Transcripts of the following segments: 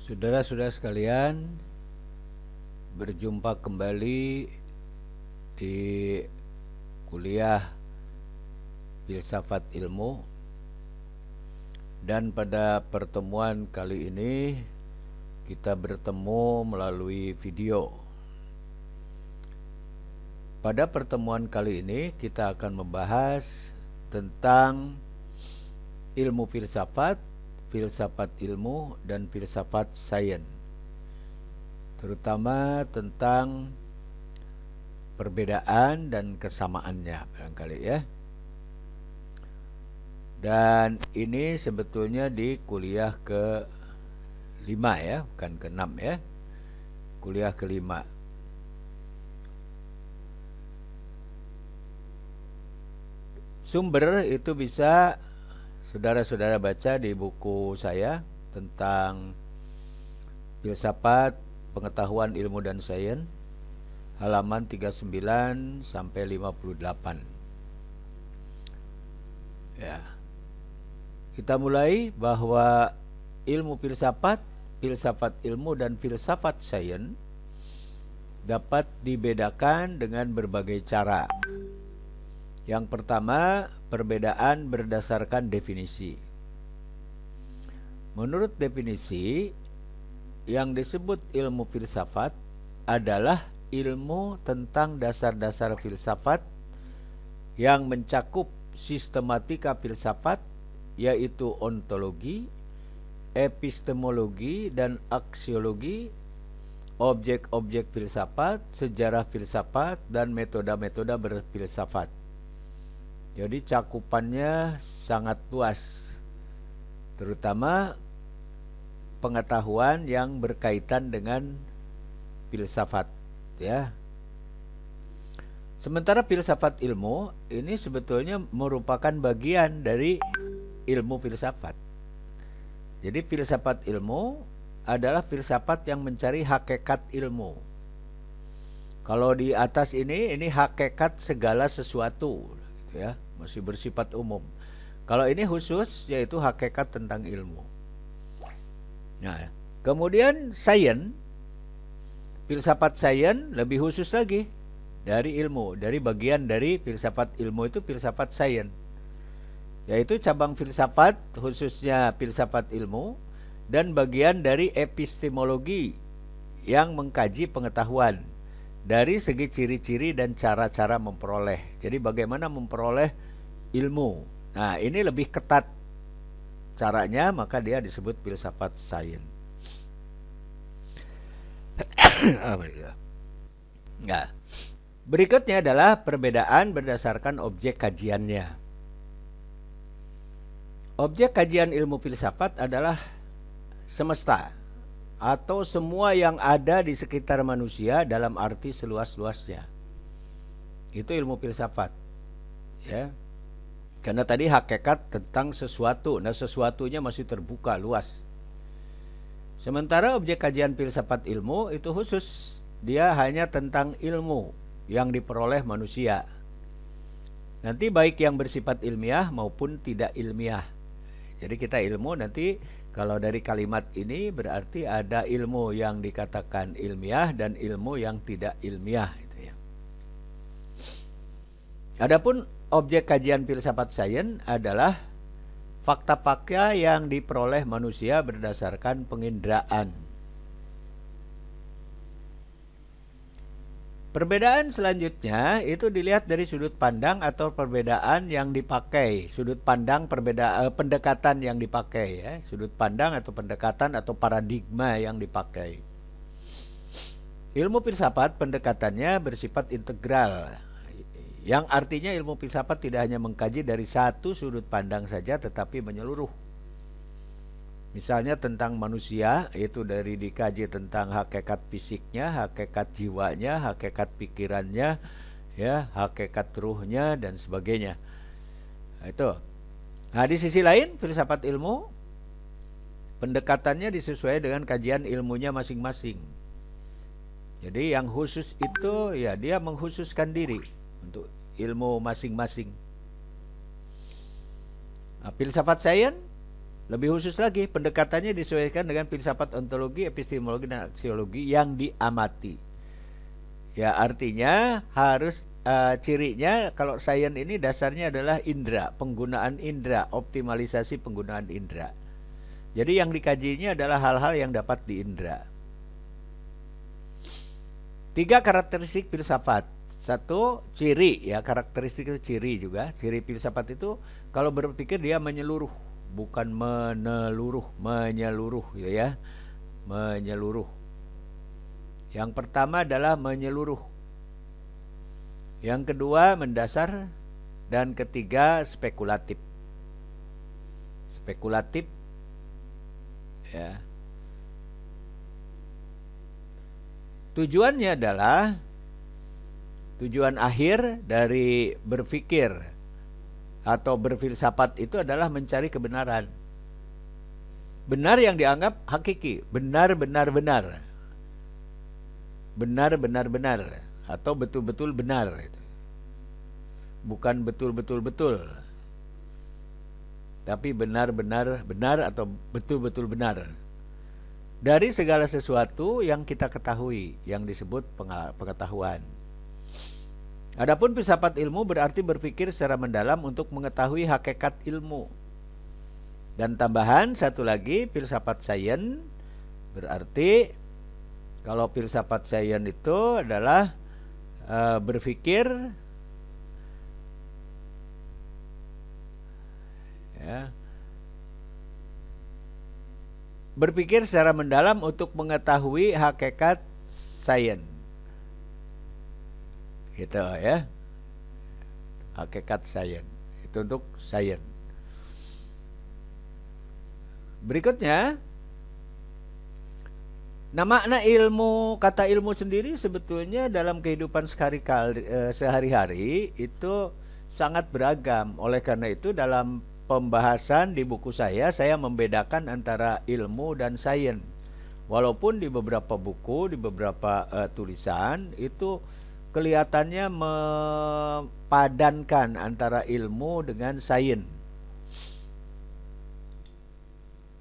Saudara-saudara sekalian, berjumpa kembali di kuliah Filsafat Ilmu. Dan pada pertemuan kali ini kita bertemu melalui video. Pada pertemuan kali ini kita akan membahas tentang ilmu filsafat, filsafat ilmu, dan filsafat sains, terutama tentang perbedaan dan kesamaannya barangkali ya. Dan ini sebetulnya di kuliah ke-5 ya, bukan ke-6 ya. Kuliah ke-5. Sumber itu bisa saudara-saudara baca di buku saya tentang filsafat, pengetahuan ilmu dan sains, halaman 39 sampai 58. Ya. Kita mulai bahwa ilmu filsafat, filsafat ilmu dan filsafat sains dapat dibedakan dengan berbagai cara. Yang pertama, perbedaan berdasarkan definisi. Menurut definisi, yang disebut ilmu filsafat adalah ilmu tentang dasar-dasar filsafat yang mencakup sistematika filsafat, yaitu ontologi, epistemologi, dan aksiologi, objek-objek filsafat, sejarah filsafat, dan metode-metode berfilsafat. Jadi cakupannya sangat luas, terutama pengetahuan yang berkaitan dengan filsafat ya. Sementara filsafat ilmu ini sebetulnya merupakan bagian dari ilmu filsafat. Jadi filsafat ilmu adalah filsafat yang mencari hakikat ilmu. Kalau di atas ini hakikat segala sesuatu gitu ya, masih bersifat umum. Kalau ini khusus, yaitu hakikat tentang ilmu. Nah, kemudian sains, filsafat sains lebih khusus lagi dari ilmu, dari bagian dari filsafat ilmu itu filsafat sains, yaitu cabang filsafat khususnya filsafat ilmu dan bagian dari epistemologi yang mengkaji pengetahuan dari segi ciri-ciri dan cara-cara memperoleh. Jadi bagaimana memperoleh ilmu. Nah, ini lebih ketat caranya, maka dia disebut filsafat sains. Nah, berikutnya adalah perbedaan berdasarkan objek kajiannya. Objek kajian ilmu filsafat adalah semesta atau semua yang ada di sekitar manusia dalam arti seluas-luasnya. Itu ilmu filsafat ya. Karena tadi hakikat tentang sesuatu. Nah, sesuatunya masih terbuka luas. Sementara objek kajian filsafat ilmu itu khusus. Dia hanya tentang ilmu yang diperoleh manusia. Nanti baik yang bersifat ilmiah maupun tidak ilmiah. Jadi kita ilmu nanti kalau dari kalimat ini berarti ada ilmu yang dikatakan ilmiah dan ilmu yang tidak ilmiah gitu ya. Adapun objek kajian filsafat sains adalah fakta-fakta yang diperoleh manusia berdasarkan penginderaan. Perbedaan selanjutnya itu dilihat dari sudut pandang atau perbedaan yang dipakai. Sudut pandang pendekatan yang dipakai ya. Sudut pandang atau pendekatan atau paradigma yang dipakai. Ilmu filsafat pendekatannya bersifat integral. Yang artinya ilmu filsafat tidak hanya mengkaji dari satu sudut pandang saja tetapi menyeluruh. Misalnya tentang manusia, itu dari dikaji tentang hakikat fisiknya, hakikat jiwanya, hakikat pikirannya, ya, hakikat ruhnya dan sebagainya. Nah, itu. Nah, di sisi lain filsafat ilmu pendekatannya disesuaikan dengan kajian ilmunya masing-masing. Jadi yang khusus itu ya dia mengkhususkan diri untuk ilmu masing-masing. Nah, filsafat sains Lebih khusus lagi, pendekatannya disesuaikan dengan filsafat ontologi, epistemologi, dan aksiologi yang diamati. Ya, artinya harus cirinya kalau sains ini dasarnya adalah indera, penggunaan indera, optimalisasi penggunaan indera. Jadi yang dikajinya adalah hal-hal yang dapat diindera. 3 karakteristik filsafat. 1, ciri, ya, karakteristik itu ciri juga. Ciri filsafat itu kalau berpikir dia menyeluruh, bukan meneluruh, menyeluruh gitu ya. Menyeluruh. Yang pertama adalah menyeluruh. Yang kedua mendasar, dan ketiga spekulatif. Spekulatif, ya. Tujuannya adalah tujuan akhir dari berpikir atau berfilsafat itu adalah mencari kebenaran. Benar yang dianggap hakiki, benar-benar benar. Benar-benar benar atau betul-betul benar. Bukan betul-betul betul. Tapi benar-benar benar atau betul-betul benar. Dari segala sesuatu yang kita ketahui, yang disebut pengetahuan. Adapun filsafat ilmu berarti berpikir secara mendalam untuk mengetahui hakikat ilmu. Dan tambahan satu lagi, filsafat sains berarti kalau filsafat sains itu adalah berpikir, ya, berpikir secara mendalam untuk mengetahui hakikat sains. Gitu ya. Hakikat sains. Itu untuk sains. Berikutnya, nah, makna ilmu, kata ilmu sendiri sebetulnya dalam kehidupan sehari-hari itu sangat beragam. Oleh karena itu dalam pembahasan di buku saya membedakan antara ilmu dan sains. Walaupun di beberapa buku, di beberapa tulisan itu kelihatannya mempadankan antara ilmu dengan sains.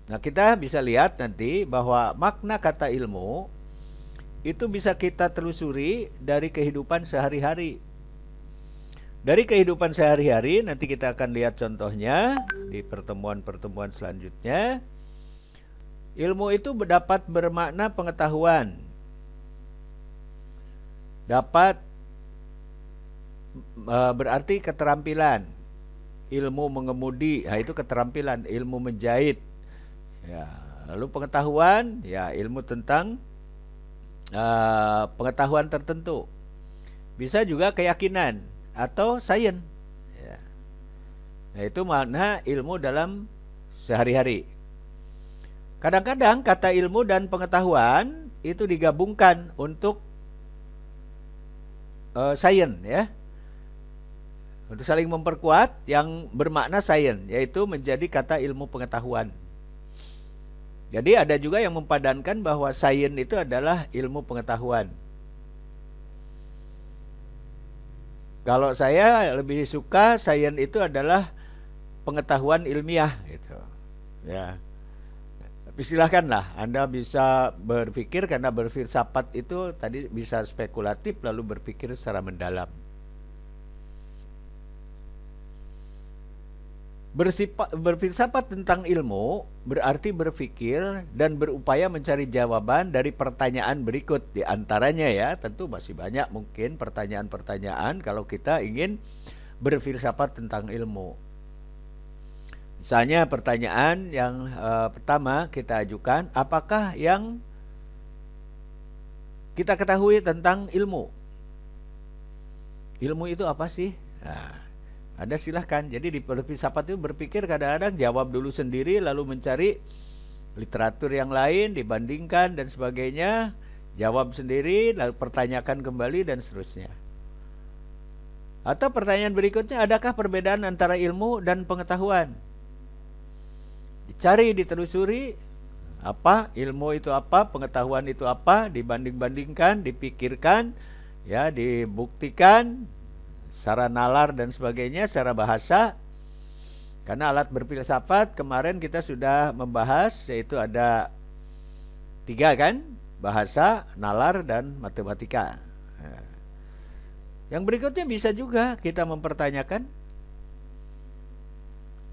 Nah, kita bisa lihat nanti bahwa makna kata ilmu itu bisa kita telusuri dari kehidupan sehari-hari. Dari kehidupan sehari-hari, nanti kita akan lihat contohnya di pertemuan-pertemuan selanjutnya. Ilmu itu dapat bermakna pengetahuan. Dapat berarti keterampilan. Ilmu mengemudi, nah itu keterampilan. Ilmu menjahit. Ya, lalu pengetahuan, ya ilmu tentang pengetahuan tertentu. Bisa juga keyakinan atau sains. Ya. Nah, itu makna ilmu dalam sehari-hari. Kadang-kadang kata ilmu dan pengetahuan itu digabungkan untuk sains, ya. Untuk saling memperkuat yang bermakna sains, yaitu menjadi kata ilmu pengetahuan. Jadi ada juga yang mempadankan bahwa sains itu adalah ilmu pengetahuan. Kalau saya lebih suka sains itu adalah pengetahuan ilmiah gitu. Ya. Tapi silakanlah Anda bisa berpikir, karena berfilsafat itu tadi bisa spekulatif lalu berpikir secara mendalam. Berfilsafat tentang ilmu berarti berpikir dan berupaya mencari jawaban dari pertanyaan berikut. Di antaranya, ya, tentu masih banyak mungkin pertanyaan-pertanyaan kalau kita ingin berfilsafat tentang ilmu. Misalnya pertanyaan yang pertama kita ajukan, apakah yang kita ketahui tentang ilmu? Ilmu itu apa sih? Nah, Anda silahkan. Jadi di filsafat itu berpikir kadang-kadang jawab dulu sendiri, lalu mencari literatur yang lain, dibandingkan dan sebagainya, jawab sendiri, lalu pertanyakan kembali dan seterusnya. Atau pertanyaan berikutnya, adakah perbedaan antara ilmu dan pengetahuan? Dicari, ditelusuri, apa ilmu itu apa, pengetahuan itu apa, dibanding-bandingkan, dipikirkan, ya, dibuktikan secara nalar dan sebagainya, secara bahasa. Karena alat berfilsafat kemarin kita sudah membahas, yaitu ada 3 kan, bahasa, nalar, dan matematika. Yang berikutnya bisa juga kita mempertanyakan,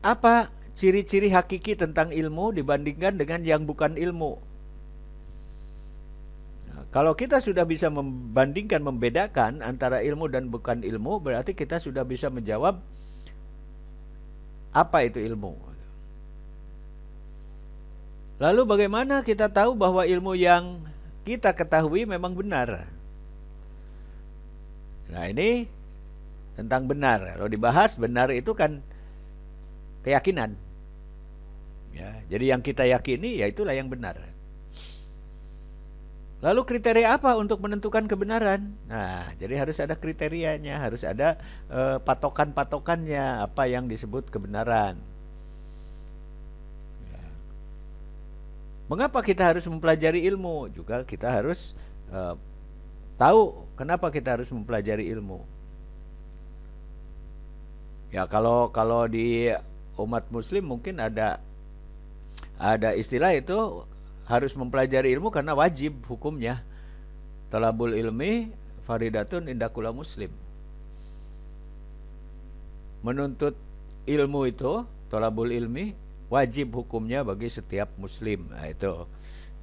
apa ciri-ciri hakiki tentang ilmu dibandingkan dengan yang bukan ilmu. Nah, kalau kita sudah bisa membandingkan, membedakan antara ilmu dan bukan ilmu, berarti kita sudah bisa menjawab apa itu ilmu. Lalu bagaimana kita tahu bahwa ilmu yang kita ketahui memang benar? Nah, ini tentang benar. Kalau dibahas, benar itu kan keyakinan. Ya, jadi yang kita yakini, ya itulah yang benar. Lalu kriteria apa untuk menentukan kebenaran? Nah, jadi harus ada kriterianya, harus ada patokan-patokannya, apa yang disebut kebenaran. Ya. Mengapa kita harus mempelajari ilmu? Juga kita harus tahu kenapa kita harus mempelajari ilmu. Ya, kalau di umat muslim mungkin ada istilah itu harus mempelajari ilmu karena wajib hukumnya. Talabul ilmi faridatun inda kulla muslim. Menuntut ilmu itu, talabul ilmi, wajib hukumnya bagi setiap muslim. Nah, itu.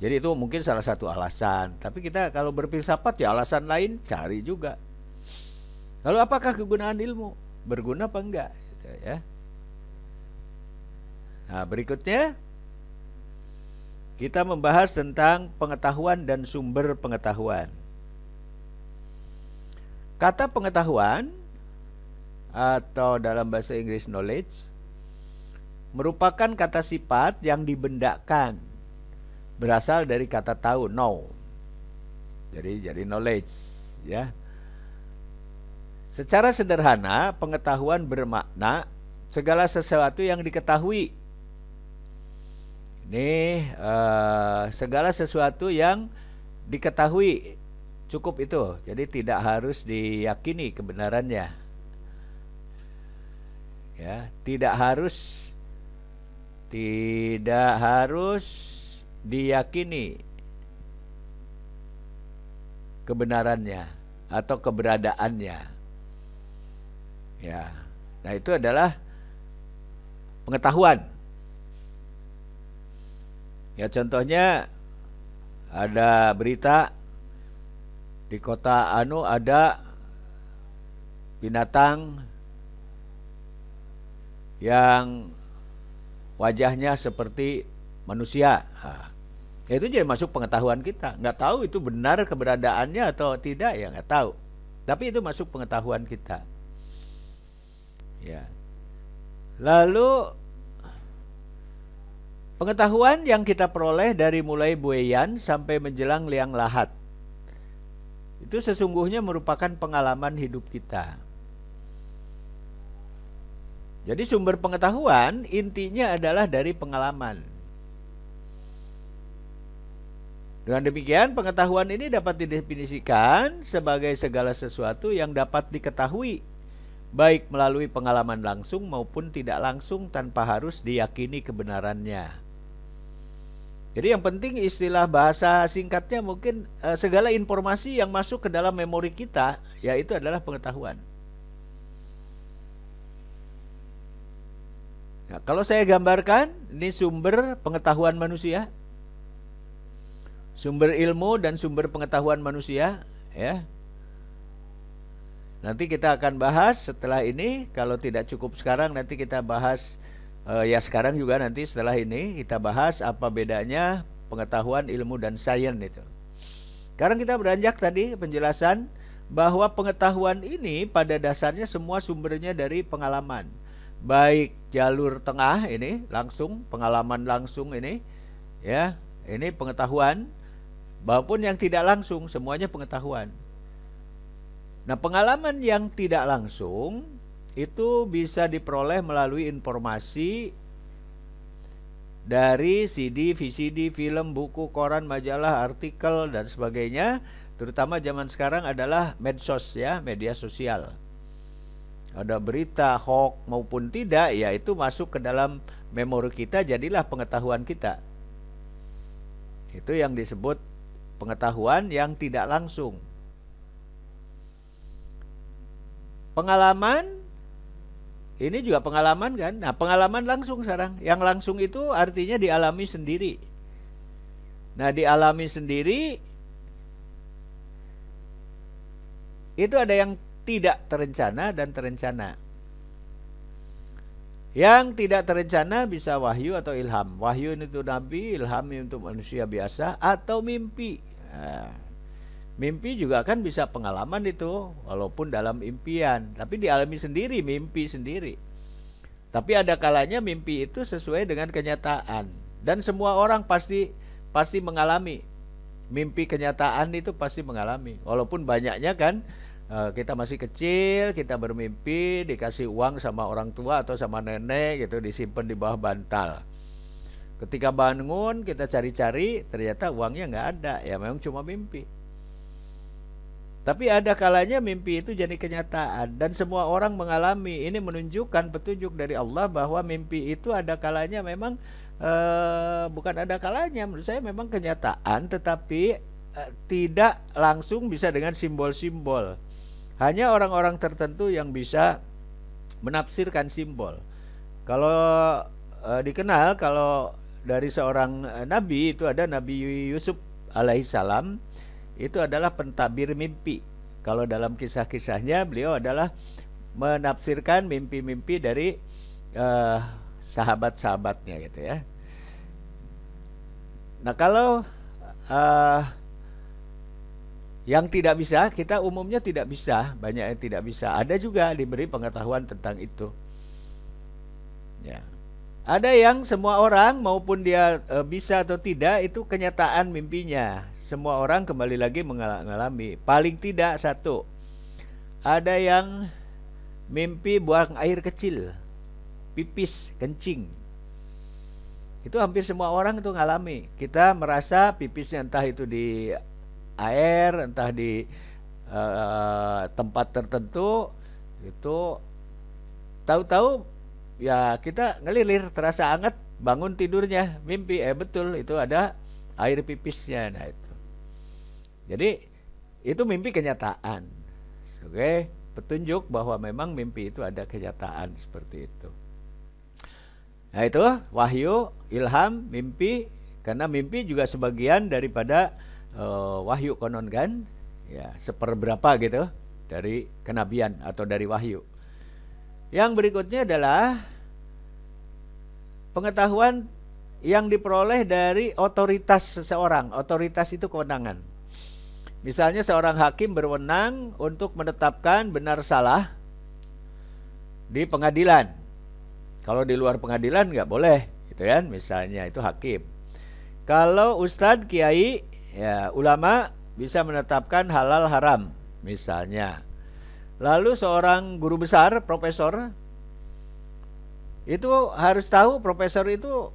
Jadi itu mungkin salah satu alasan. Tapi kita kalau berfilsafat ya alasan lain cari juga. Lalu apakah kegunaan ilmu? Berguna apa enggak? Gitu, ya. Nah, berikutnya kita membahas tentang pengetahuan dan sumber pengetahuan. Kata pengetahuan atau dalam bahasa Inggris knowledge merupakan kata sifat yang dibendakan, berasal dari kata tahu, know. Jadi knowledge, ya. Secara sederhana, pengetahuan bermakna segala sesuatu yang diketahui. Ini segala sesuatu yang diketahui, cukup itu. Jadi tidak harus diyakini kebenarannya. Ya, tidak harus diyakini kebenarannya atau keberadaannya. Ya. Nah, itu adalah pengetahuan. Ya, contohnya ada berita di kota anu ada binatang yang wajahnya seperti manusia. Nah, itu jadi masuk pengetahuan kita. Nggak tahu itu benar keberadaannya atau tidak, ya nggak tahu. Tapi itu masuk pengetahuan kita. Ya. Lalu pengetahuan yang kita peroleh dari mulai buayan sampai menjelang liang lahat, itu sesungguhnya merupakan pengalaman hidup kita. Jadi sumber pengetahuan intinya adalah dari pengalaman. Dengan demikian, pengetahuan ini dapat didefinisikan sebagai segala sesuatu yang dapat diketahui, baik melalui pengalaman langsung maupun tidak langsung tanpa harus diyakini kebenarannya. Jadi yang penting istilah bahasa singkatnya mungkin segala informasi yang masuk ke dalam memori kita, yaitu adalah pengetahuan. Nah, kalau saya gambarkan, ini sumber pengetahuan manusia, sumber ilmu dan sumber pengetahuan manusia, ya. Nanti kita akan bahas setelah ini. Kalau tidak cukup sekarang, nanti kita bahas. Ya sekarang juga nanti setelah ini kita bahas apa bedanya pengetahuan, ilmu, dan sains itu. Sekarang kita beranjak tadi penjelasan bahwa pengetahuan ini pada dasarnya semua sumbernya dari pengalaman. Baik jalur tengah ini langsung, pengalaman langsung ini, ya, ini pengetahuan, maupun yang tidak langsung, semuanya pengetahuan. Nah, pengalaman yang tidak langsung itu bisa diperoleh melalui informasi dari CD, VCD, film, buku, koran, majalah, artikel, dan sebagainya. Terutama zaman sekarang adalah medsos, ya, media sosial. ada berita hoax maupun tidak, ya itu masuk ke dalam memori kita, jadilah pengetahuan kita. Itu yang disebut pengetahuan yang tidak langsung. Pengalaman, ini juga pengalaman kan. Nah, pengalaman langsung sekarang. Yang langsung itu artinya dialami sendiri. Nah, dialami sendiri itu ada yang tidak terencana dan terencana. Yang tidak terencana bisa wahyu atau ilham. Wahyu itu nabi, ilham untuk manusia biasa, atau mimpi. Nah, mimpi juga kan bisa pengalaman itu, walaupun dalam impian, tapi dialami sendiri, mimpi sendiri. Tapi ada kalanya mimpi itu sesuai dengan kenyataan, dan semua orang pasti mengalami mimpi kenyataan itu, pasti mengalami. Walaupun banyaknya kan kita masih kecil, kita bermimpi dikasih uang sama orang tua atau sama nenek gitu, disimpan di bawah bantal. Ketika bangun kita cari-cari, ternyata uangnya nggak ada, ya memang cuma mimpi. Tapi ada kalanya mimpi itu jadi kenyataan, dan semua orang mengalami. Ini menunjukkan petunjuk dari Allah bahwa mimpi itu ada kalanya memang bukan ada kalanya, menurut saya memang kenyataan, tetapi tidak langsung bisa dengan simbol-simbol. Hanya orang-orang tertentu yang bisa menafsirkan simbol. Kalau dikenal, kalau dari seorang nabi itu ada Nabi Yusuf alaihissalam, itu adalah pentabir mimpi. Kalau dalam kisah-kisahnya beliau adalah menafsirkan mimpi-mimpi dari sahabat-sahabatnya gitu ya. Nah, kalau yang tidak bisa, kita umumnya tidak bisa, banyak yang tidak bisa. Ada juga diberi pengetahuan tentang itu. Ya. Ada yang semua orang maupun dia bisa atau tidak, itu kenyataan mimpinya. Semua orang kembali lagi mengalami. Paling tidak satu, ada yang mimpi buang air kecil, pipis, kencing. Itu hampir semua orang itu ngalami. Kita merasa pipisnya entah itu di air, entah di tempat tertentu, itu tahu-tahu ya kita ngelilir, terasa hangat, bangun tidurnya, mimpi, betul itu ada air pipisnya. Nah itu, jadi itu mimpi kenyataan. Oke, petunjuk bahwa memang mimpi itu ada kenyataan seperti itu. Nah itu wahyu, ilham, mimpi. Karena mimpi juga sebagian daripada wahyu konon kan, ya seperberapa gitu dari kenabian atau dari wahyu. Yang berikutnya adalah pengetahuan yang diperoleh dari otoritas seseorang. Otoritas itu kewenangan. Misalnya seorang hakim berwenang untuk menetapkan benar salah di pengadilan. Kalau di luar pengadilan nggak boleh, gitu kan? Misalnya itu hakim. Kalau ustadz, kiai, ya ulama bisa menetapkan halal haram, misalnya. Lalu seorang guru besar, profesor, itu harus tahu profesor itu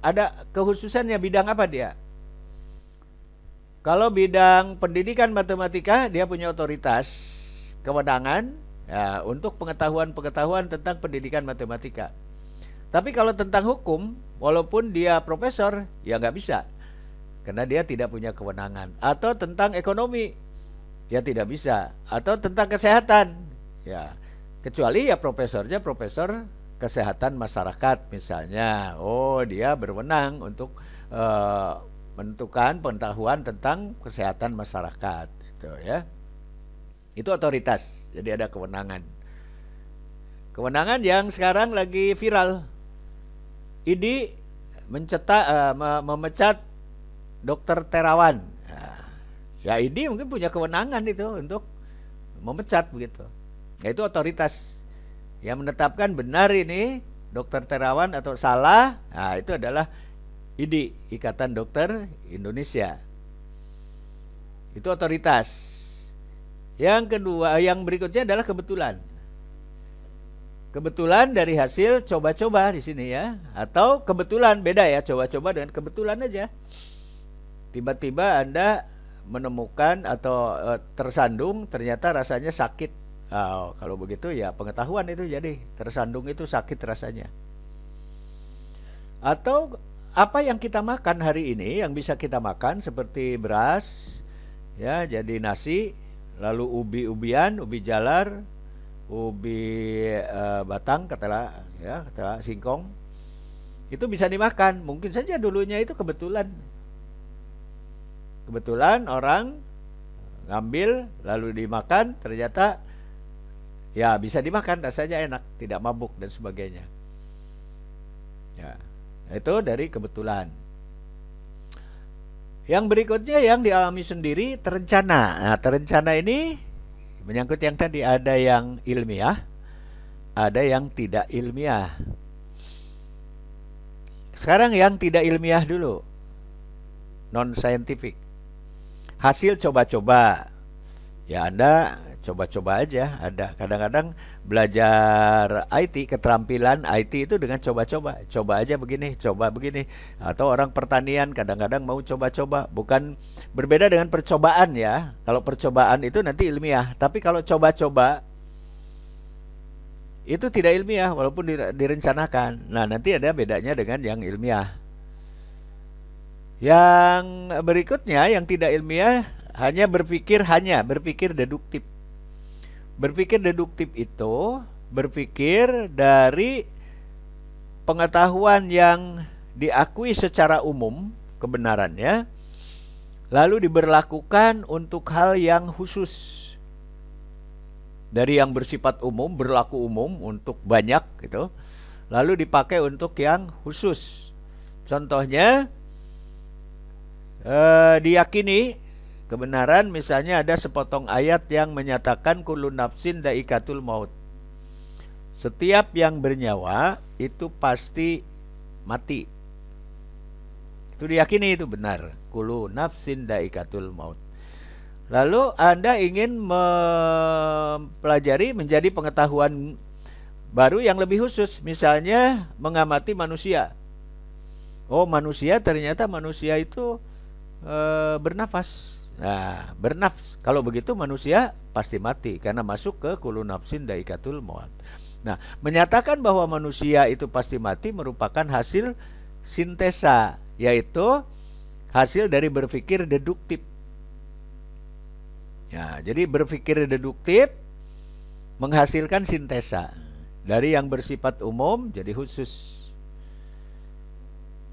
ada kekhususannya, bidang apa dia. Kalau bidang pendidikan matematika, dia punya otoritas, kewenangan ya, untuk pengetahuan-pengetahuan tentang pendidikan matematika. Tapi kalau tentang hukum, walaupun dia profesor, ya nggak bisa. Karena dia tidak punya kewenangan. Atau tentang ekonomi, ya tidak bisa. Atau tentang kesehatan, ya kecuali ya profesornya profesor kesehatan masyarakat misalnya. Oh, dia berwenang untuk menentukan pengetahuan tentang kesehatan masyarakat, gitu ya. Itu otoritas, jadi ada kewenangan. Kewenangan yang sekarang lagi viral. ID memecat Dokter Terawan. Ya ID mungkin punya kewenangan itu untuk memecat begitu. Ya itu otoritas yang menetapkan benar ini Dokter Terawan atau salah. Nah, itu adalah ID, Ikatan Dokter Indonesia. Itu otoritas. Yang kedua, yang berikutnya adalah kebetulan. Kebetulan dari hasil coba-coba di sini ya, atau kebetulan beda ya, coba-coba dengan kebetulan aja. Tiba-tiba Anda menemukan atau tersandung, ternyata rasanya sakit, Kalau begitu ya pengetahuan itu jadi tersandung itu sakit rasanya. Atau apa yang kita makan hari ini yang bisa kita makan seperti beras, ya jadi nasi, lalu ubi-ubian, ubi jalar, ubi batang, katalah singkong, itu bisa dimakan. Mungkin saja dulunya itu kebetulan orang ngambil lalu dimakan, ternyata ya bisa dimakan, rasanya enak, tidak mabuk dan sebagainya. Ya, itu dari kebetulan. Yang berikutnya yang dialami sendiri terencana. Nah, terencana ini menyangkut yang tadi, ada yang ilmiah, ada yang tidak ilmiah. Sekarang yang tidak ilmiah dulu, non scientific. Hasil coba-coba. Ya Anda coba-coba aja. Ada kadang-kadang belajar IT, keterampilan IT itu dengan coba-coba. Coba aja begini, coba begini. Atau orang pertanian kadang-kadang mau coba-coba. Bukan berbeda dengan percobaan ya. Kalau percobaan itu nanti ilmiah. Tapi kalau coba-coba itu tidak ilmiah walaupun direncanakan. Nah, nanti ada bedanya dengan yang ilmiah. Yang berikutnya yang tidak ilmiah hanya berpikir deduktif. Berpikir deduktif itu berpikir dari pengetahuan yang diakui secara umum kebenarannya, lalu diberlakukan untuk hal yang khusus. Dari yang bersifat umum, berlaku umum untuk banyak gitu, lalu dipakai untuk yang khusus. Contohnya diyakini kebenaran, misalnya ada sepotong ayat yang menyatakan kullu nafsin dha'iqatul maut. Setiap yang bernyawa itu pasti mati. Itu diyakini itu benar. Kullu nafsin dha'iqatul maut. Lalu Anda ingin mempelajari menjadi pengetahuan baru yang lebih khusus. Misalnya mengamati manusia. Oh, ternyata manusia itu bernafas. Nah, bernafas. Kalau begitu manusia pasti mati karena masuk ke kullu nafsin dha'iqatul maut. Nah, menyatakan bahwa manusia itu pasti mati merupakan hasil sintesa, yaitu hasil dari berpikir deduktif. Ya, jadi berpikir deduktif menghasilkan sintesa dari yang bersifat umum jadi khusus.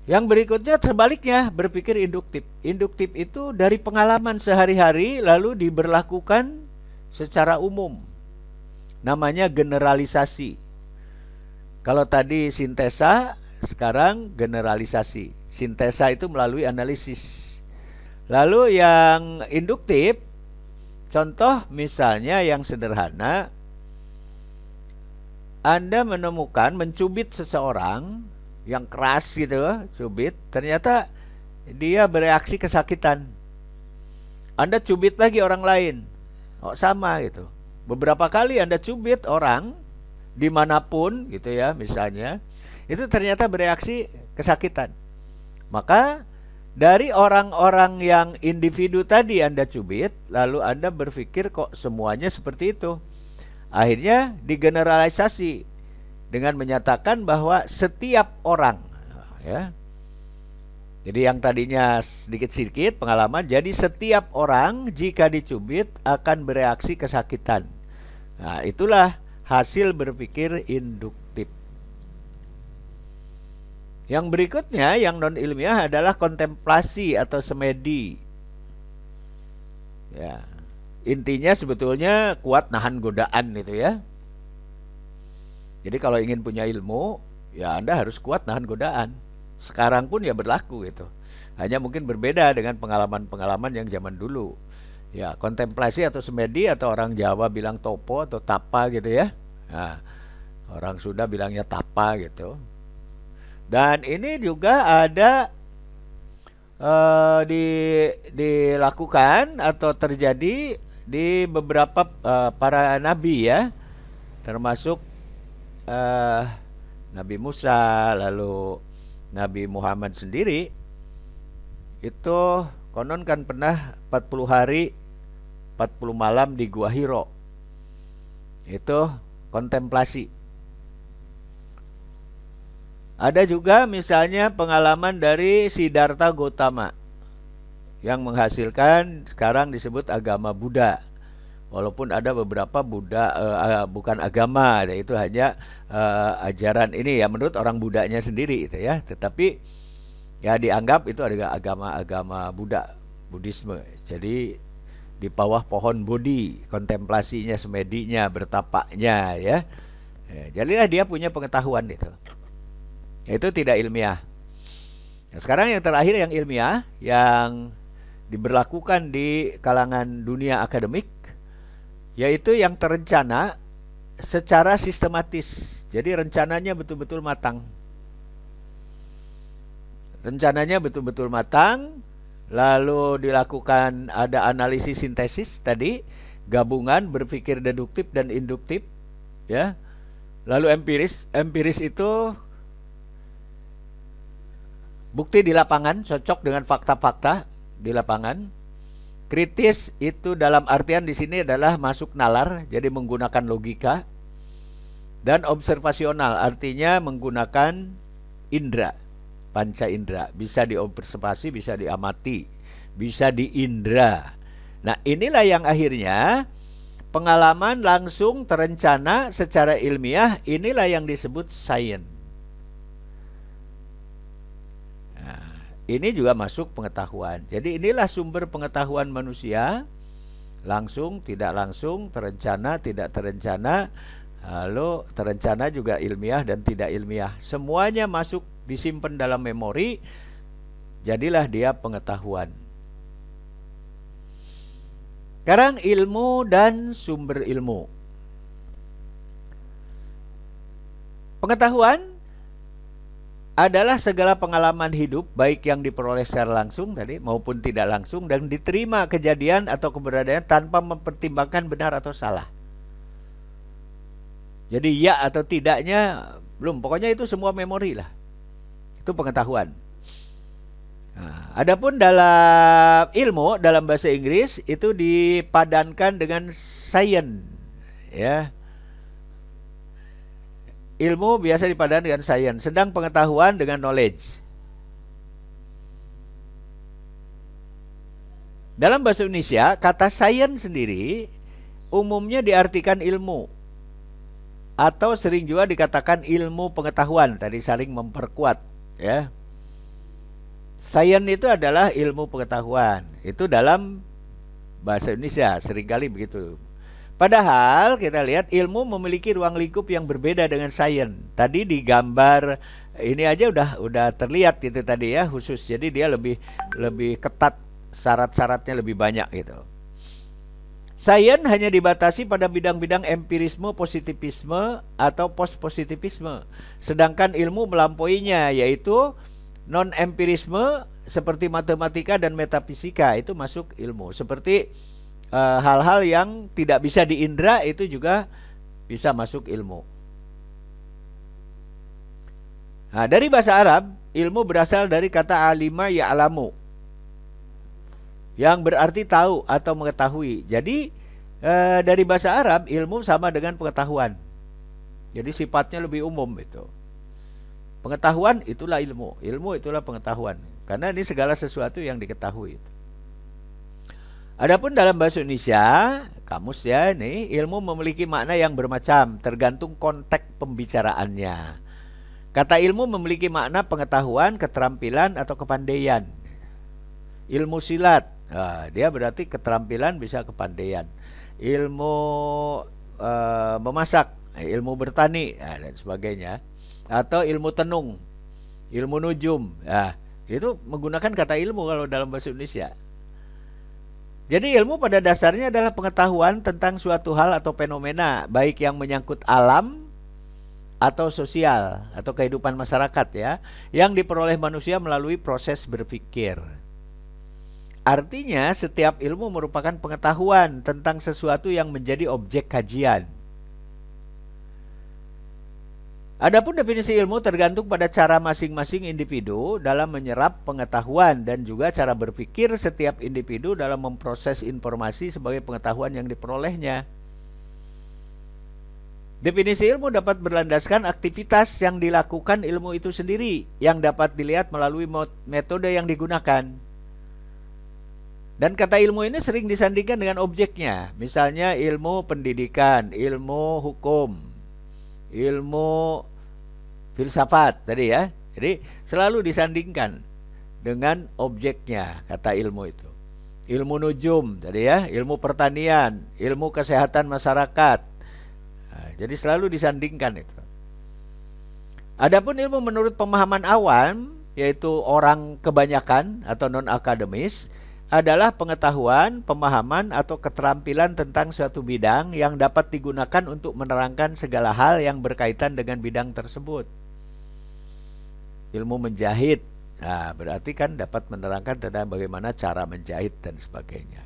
Yang berikutnya terbaliknya, berpikir induktif. Induktif itu dari pengalaman sehari-hari lalu diberlakukan secara umum. Namanya generalisasi. Kalau tadi sintesa, sekarang generalisasi. Sintesa itu melalui analisis. Lalu yang induktif, contoh misalnya yang sederhana, Anda mencubit seseorang yang keras gitu, cubit, ternyata dia bereaksi kesakitan. Anda cubit lagi orang lain, sama gitu. Beberapa kali Anda cubit orang dimanapun gitu ya, misalnya, itu ternyata bereaksi kesakitan. Maka dari orang-orang yang individu tadi Anda cubit, lalu Anda berpikir kok semuanya seperti itu. Akhirnya digeneralisasi dengan menyatakan bahwa setiap orang, ya. Jadi yang tadinya sedikit-sedikit pengalaman, jadi setiap orang jika dicubit akan bereaksi kesakitan. Nah, itulah hasil berpikir induktif. Yang berikutnya, yang non-ilmiah adalah kontemplasi atau semedi. Ya, intinya sebetulnya kuat nahan godaan itu ya. Jadi kalau ingin punya ilmu, ya Anda harus kuat nahan godaan. Sekarang pun ya berlaku gitu. Hanya mungkin berbeda dengan pengalaman-pengalaman yang zaman dulu. Ya, kontemplasi atau semedi, atau orang Jawa bilang topo atau tapa gitu ya. Nah, orang Sunda bilangnya tapa gitu. Dan ini juga ada dilakukan atau terjadi di beberapa para nabi ya, termasuk Nabi Musa, lalu Nabi Muhammad sendiri itu konon kan pernah 40 hari 40 malam di Gua Hiro. Itu kontemplasi. Ada juga misalnya pengalaman dari Siddhartha Gautama yang menghasilkan sekarang disebut agama Buddha. Walaupun ada beberapa Buddha bukan agama, itu hanya ajaran ini ya menurut orang Buddhanya sendiri itu ya. Tetapi ya dianggap itu adalah agama Buddha, Buddhisme. Jadi di bawah pohon Bodhi, kontemplasinya, semedinya, bertapaknya ya. Jadilah dia punya pengetahuan itu. Itu tidak ilmiah. Nah, sekarang yang terakhir yang ilmiah yang diberlakukan di kalangan dunia akademik, yaitu yang terencana secara sistematis. Jadi rencananya betul-betul matang. Rencananya betul-betul matang, lalu dilakukan ada analisis sintesis tadi, gabungan berpikir deduktif dan induktif, ya. Lalu empiris, empiris itu bukti di lapangan, cocok dengan fakta-fakta di lapangan. Kritis itu dalam artian di sini adalah masuk nalar, jadi menggunakan logika. Dan observasional artinya menggunakan indera, panca indera. Bisa diobservasi, bisa diamati, bisa diindra. Nah, inilah yang akhirnya pengalaman langsung terencana secara ilmiah, inilah yang disebut sains. Ini juga masuk pengetahuan. Jadi inilah sumber pengetahuan manusia. Langsung, tidak langsung, terencana, tidak terencana. Lalu terencana juga ilmiah dan tidak ilmiah. Semuanya masuk disimpan dalam memori. Jadilah dia pengetahuan. Sekarang ilmu dan sumber ilmu. Pengetahuan adalah segala pengalaman hidup, baik yang diperoleh secara langsung tadi maupun tidak langsung, dan diterima kejadian atau keberadaan tanpa mempertimbangkan benar atau salah. Jadi ya atau tidaknya belum, pokoknya itu semua memori lah. Itu pengetahuan. Nah, adapun dalam ilmu, dalam bahasa Inggris itu dipadankan dengan science, ya. Ilmu biasa dipadankan dengan sains, sedang pengetahuan dengan knowledge. Dalam bahasa Indonesia, kata sains sendiri umumnya diartikan ilmu. Atau sering juga dikatakan ilmu pengetahuan, tadi saling memperkuat. Ya. Sains itu adalah ilmu pengetahuan. Itu dalam bahasa Indonesia, seringkali begitu. Padahal kita lihat ilmu memiliki ruang lingkup yang berbeda dengan sains. Tadi di gambar ini aja udah terlihat gitu tadi ya, khusus. Jadi dia lebih ketat, syarat-syaratnya lebih banyak gitu. Sains hanya dibatasi pada bidang-bidang empirisme, positivisme atau post-positivisme. Sedangkan ilmu melampauinya, yaitu non-empirisme seperti matematika dan metafisika, itu masuk ilmu. Seperti hal-hal yang tidak bisa diindra itu juga bisa masuk ilmu. Nah, dari bahasa Arab, ilmu berasal dari kata alima ya'lamu, yang berarti tahu atau mengetahui. Jadi dari bahasa Arab, ilmu sama dengan pengetahuan. Jadi sifatnya lebih umum itu. Pengetahuan itulah ilmu, ilmu itulah pengetahuan. Karena ini segala sesuatu yang diketahui. Adapun dalam bahasa Indonesia, kamus ya ini, ilmu memiliki makna yang bermacam, tergantung konteks pembicaraannya. Kata ilmu memiliki makna pengetahuan, keterampilan atau kepandaian. Ilmu silat, dia berarti keterampilan bisa kepandaian. Ilmu memasak, ilmu bertani dan sebagainya. Atau ilmu tenung, ilmu nujum, itu menggunakan kata ilmu kalau dalam bahasa Indonesia. Jadi ilmu pada dasarnya adalah pengetahuan tentang suatu hal atau fenomena, baik yang menyangkut alam atau sosial atau kehidupan masyarakat ya, yang diperoleh manusia melalui proses berpikir. Artinya setiap ilmu merupakan pengetahuan tentang sesuatu yang menjadi objek kajian. Adapun definisi ilmu tergantung pada cara masing-masing individu dalam menyerap pengetahuan dan juga cara berpikir setiap individu dalam memproses informasi sebagai pengetahuan yang diperolehnya. Definisi ilmu dapat berlandaskan aktivitas yang dilakukan ilmu itu sendiri, yang dapat dilihat melalui metode yang digunakan. Dan kata ilmu ini sering disandingkan dengan objeknya. Misalnya ilmu pendidikan, ilmu hukum, ilmu filsafat tadi ya. Jadi selalu disandingkan dengan objeknya kata ilmu itu. Ilmu nujum tadi ya, ilmu pertanian, ilmu kesehatan masyarakat. Nah, jadi selalu disandingkan itu. Adapun ilmu menurut pemahaman awam, yaitu orang kebanyakan atau non-akademis, adalah pengetahuan, pemahaman, atau keterampilan tentang suatu bidang yang dapat digunakan untuk menerangkan segala hal yang berkaitan dengan bidang tersebut. Ilmu menjahit, nah berarti kan dapat menerangkan tentang bagaimana cara menjahit dan sebagainya.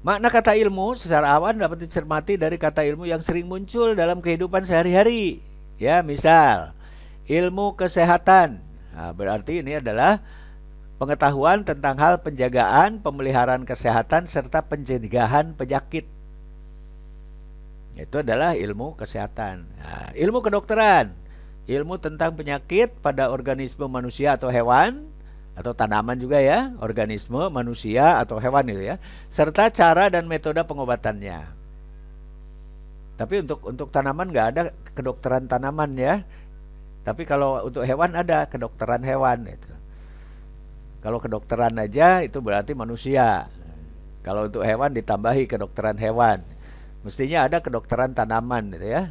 Makna kata ilmu secara awam dapat dicermati dari kata ilmu yang sering muncul dalam kehidupan sehari-hari. Ya, misal ilmu kesehatan. Nah, berarti ini adalah pengetahuan tentang hal penjagaan, pemeliharaan kesehatan, serta pencegahan penyakit. Itu adalah ilmu kesehatan. Nah, ilmu kedokteran, ilmu tentang penyakit pada organisme manusia atau hewan, atau tanaman juga ya, organisme manusia atau hewan itu ya, serta cara dan metode pengobatannya. Tapi untuk tanaman nggak ada kedokteran tanaman ya. Tapi kalau untuk hewan ada kedokteran hewan itu. Kalau kedokteran aja itu berarti manusia. Kalau untuk hewan ditambahi kedokteran hewan. Mestinya ada kedokteran tanaman gitu ya.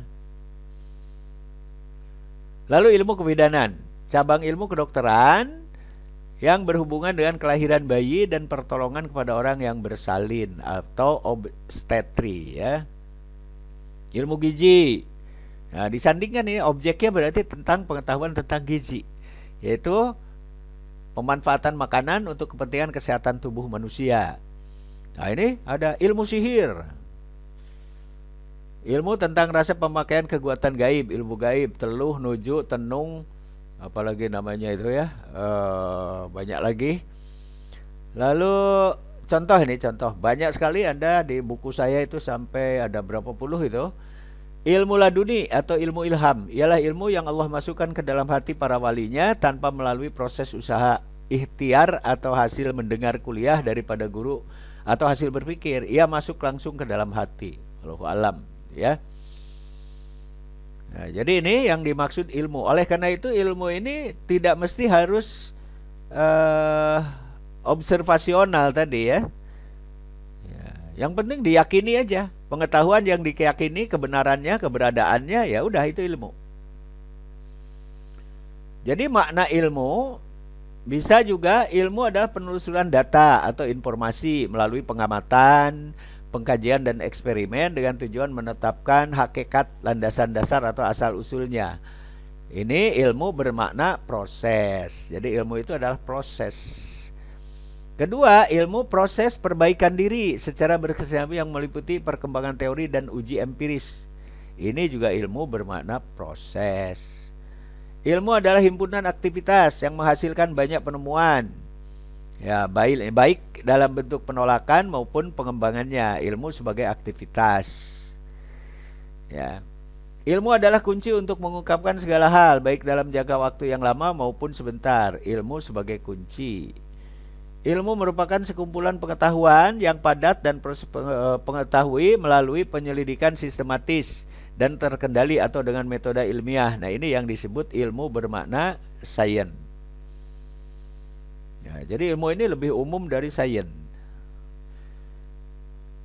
Lalu ilmu kebidanan, cabang ilmu kedokteran yang berhubungan dengan kelahiran bayi dan pertolongan kepada orang yang bersalin atau obstetri ya. Ilmu gizi. Nah, disandingkan ini objeknya berarti tentang pengetahuan tentang gizi, yaitu pemanfaatan makanan untuk kepentingan kesehatan tubuh manusia. Nah, ini ada ilmu sihir. Ilmu tentang rasa pemakaian kekuatan gaib, ilmu gaib, teluh, nuju, tenung, apalagi namanya itu ya, banyak lagi. Lalu contoh ini, contoh banyak sekali ada di buku saya itu sampai ada berapa puluh itu. Ilmu laduni atau ilmu ilham ialah ilmu yang Allah masukkan ke dalam hati para walinya tanpa melalui proses usaha ikhtiar atau hasil mendengar kuliah daripada guru atau hasil berpikir. Ia masuk langsung ke dalam hati. Wallahu alam ya. Nah, jadi ini yang dimaksud ilmu. Oleh karena itu ilmu ini tidak mesti harus observasional tadi ya. Yang penting diyakini aja. Pengetahuan yang diyakini kebenarannya, keberadaannya, ya udah itu ilmu. Jadi makna ilmu bisa juga ilmu adalah penelusuran data atau informasi melalui pengamatan, pengkajian dan eksperimen dengan tujuan menetapkan hakikat, landasan dasar atau asal-usulnya. Ini ilmu bermakna proses. Jadi ilmu itu adalah proses. Kedua, ilmu proses perbaikan diri secara berkesinambungan yang meliputi perkembangan teori dan uji empiris. Ini juga ilmu bermakna proses. Ilmu adalah himpunan aktivitas yang menghasilkan banyak penemuan. Ya, baik dalam bentuk penolakan maupun pengembangannya. Ilmu sebagai aktivitas. Ya. Ilmu adalah kunci untuk mengungkapkan segala hal, baik dalam jangka waktu yang lama maupun sebentar. Ilmu sebagai kunci. Ilmu merupakan sekumpulan pengetahuan yang padat dan proses pengetahui melalui penyelidikan sistematis dan terkendali atau dengan metode ilmiah. Nah, ini yang disebut ilmu bermakna sains. Ya, jadi ilmu ini lebih umum dari sains.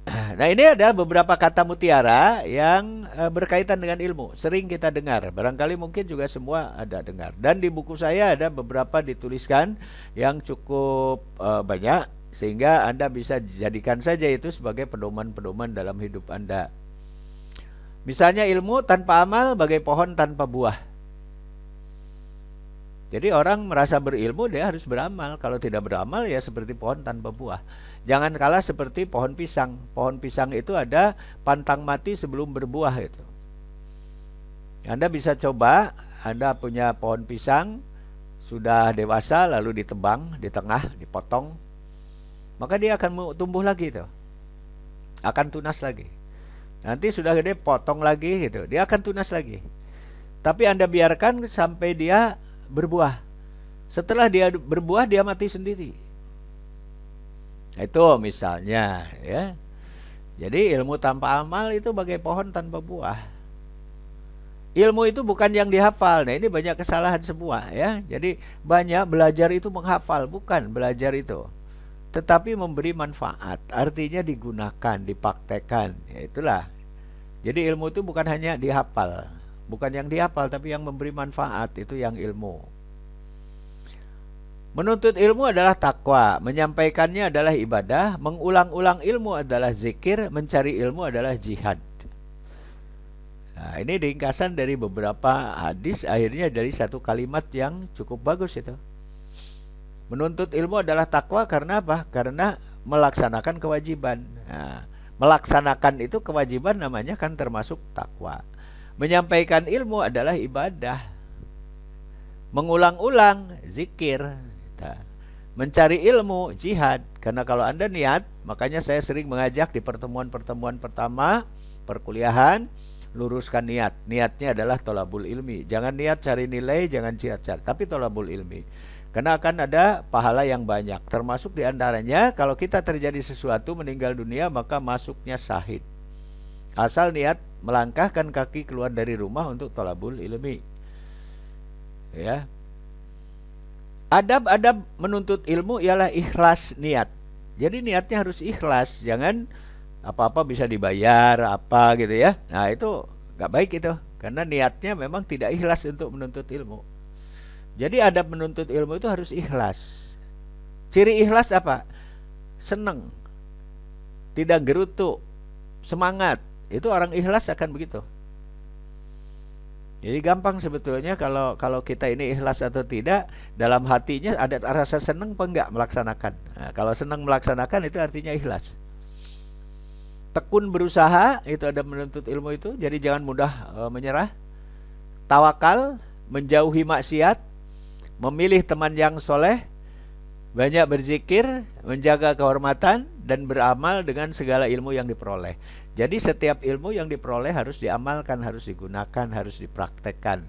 Nah, ini ada beberapa kata mutiara yang berkaitan dengan ilmu. Sering kita dengar. Barangkali mungkin juga semua ada dengar. Dan di buku saya ada beberapa dituliskan yang cukup banyak. Sehingga Anda bisa jadikan saja itu sebagai pedoman-pedoman dalam hidup Anda. Misalnya ilmu tanpa amal bagai pohon tanpa buah. Jadi orang merasa berilmu dia harus beramal. Kalau tidak beramal ya seperti pohon tanpa buah. Jangan kalah seperti pohon pisang. Pohon pisang itu ada pantang mati sebelum berbuah itu. Anda bisa coba, Anda punya pohon pisang sudah dewasa lalu ditebang di tengah, dipotong. Maka dia akan tumbuh lagi itu. Akan tunas lagi. Nanti sudah gede potong lagi gitu. Dia akan tunas lagi. Tapi Anda biarkan sampai dia berbuah. Setelah dia berbuah dia mati sendiri. Itu misalnya ya. Jadi ilmu tanpa amal itu bagai pohon tanpa buah. Ilmu itu bukan yang dihafal. Nah, ini banyak kesalahan semua ya. Jadi banyak belajar itu menghafal, bukan belajar itu. Tetapi memberi manfaat, artinya digunakan, dipraktekkan. Ya, itulah. Jadi ilmu itu bukan hanya dihafal. Bukan yang dihafal, tapi yang memberi manfaat, itu yang ilmu. Menuntut ilmu adalah takwa, menyampaikannya adalah ibadah, mengulang-ulang ilmu adalah zikir, mencari ilmu adalah jihad. Nah, ini ringkasan dari beberapa hadis, akhirnya dari satu kalimat yang cukup bagus itu. Menuntut ilmu adalah takwa karena apa? Karena melaksanakan kewajiban. Nah, melaksanakan itu kewajiban namanya kan termasuk takwa. Menyampaikan ilmu adalah ibadah. Mengulang-ulang zikir. Mencari ilmu jihad. Karena kalau Anda niat, makanya saya sering mengajak di pertemuan-pertemuan pertama perkuliahan, luruskan niat. Niatnya adalah tholabul ilmi. Jangan niat cari nilai, jangan jihad, tapi tholabul ilmi. Karena akan ada pahala yang banyak. Termasuk diantaranya kalau kita terjadi sesuatu meninggal dunia, maka masuknya syahid. Asal niat melangkahkan kaki keluar dari rumah untuk tholabul ilmi. Ya. Adab-adab menuntut ilmu ialah ikhlas niat. Jadi niatnya harus ikhlas. Jangan apa-apa bisa dibayar, apa gitu ya. Nah itu gak baik itu. Karena niatnya memang tidak ikhlas untuk menuntut ilmu. Jadi adab menuntut ilmu itu harus ikhlas. Ciri ikhlas apa? Senang. Tidak gerutu. Semangat. Itu orang ikhlas akan begitu. Jadi gampang sebetulnya kalau kita ini ikhlas atau tidak, dalam hatinya ada rasa senang apa enggak melaksanakan. Nah, kalau senang melaksanakan itu artinya ikhlas. Tekun berusaha, itu ada menuntut ilmu itu. Jadi jangan mudah menyerah. Tawakal, menjauhi maksiat, memilih teman yang soleh, banyak berzikir, menjaga kehormatan, dan beramal dengan segala ilmu yang diperoleh. Jadi setiap ilmu yang diperoleh harus diamalkan, harus digunakan, harus dipraktekkan.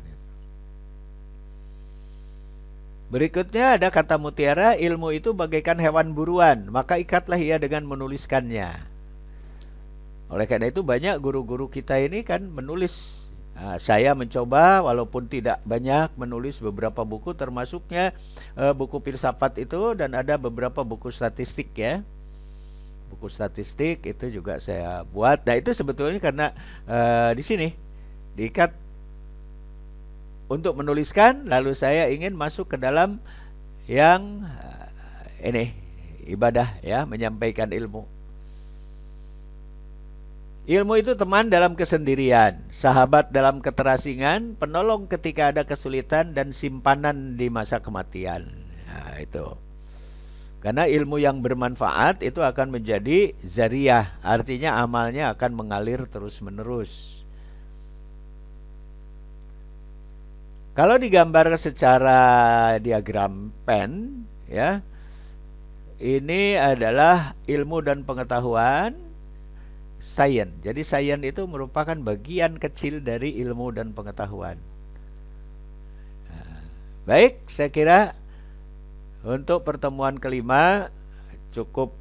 Berikutnya ada kata mutiara, ilmu itu bagaikan hewan buruan, maka ikatlah ia dengan menuliskannya. Oleh karena itu banyak guru-guru kita ini kan menulis. Nah, saya mencoba walaupun tidak banyak menulis beberapa buku, termasuknya buku filsafat itu, dan ada beberapa buku statistik ya. Buku statistik itu juga saya buat. Nah itu sebetulnya karena di sini diikat untuk menuliskan, lalu saya ingin masuk ke dalam yang ini ibadah ya, menyampaikan ilmu. Ilmu itu teman dalam kesendirian, sahabat dalam keterasingan, penolong ketika ada kesulitan, dan simpanan di masa kematian. Nah, itu. Karena ilmu yang bermanfaat itu akan menjadi zariyah, artinya amalnya akan mengalir terus-menerus. Kalau digambar secara diagram pen, ya, ini adalah ilmu dan pengetahuan. Sains. Jadi sains itu merupakan bagian kecil dari ilmu dan pengetahuan. Nah, baik, saya kira untuk pertemuan kelima cukup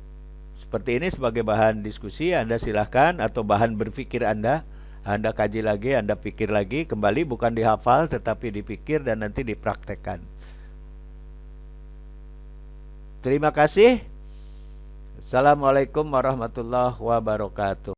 seperti ini sebagai bahan diskusi. Anda silahkan, atau bahan berpikir Anda kaji lagi, Anda pikir lagi kembali, bukan dihafal tetapi dipikir dan nanti dipraktekkan. Terima kasih. Assalamualaikum warahmatullahi wabarakatuh.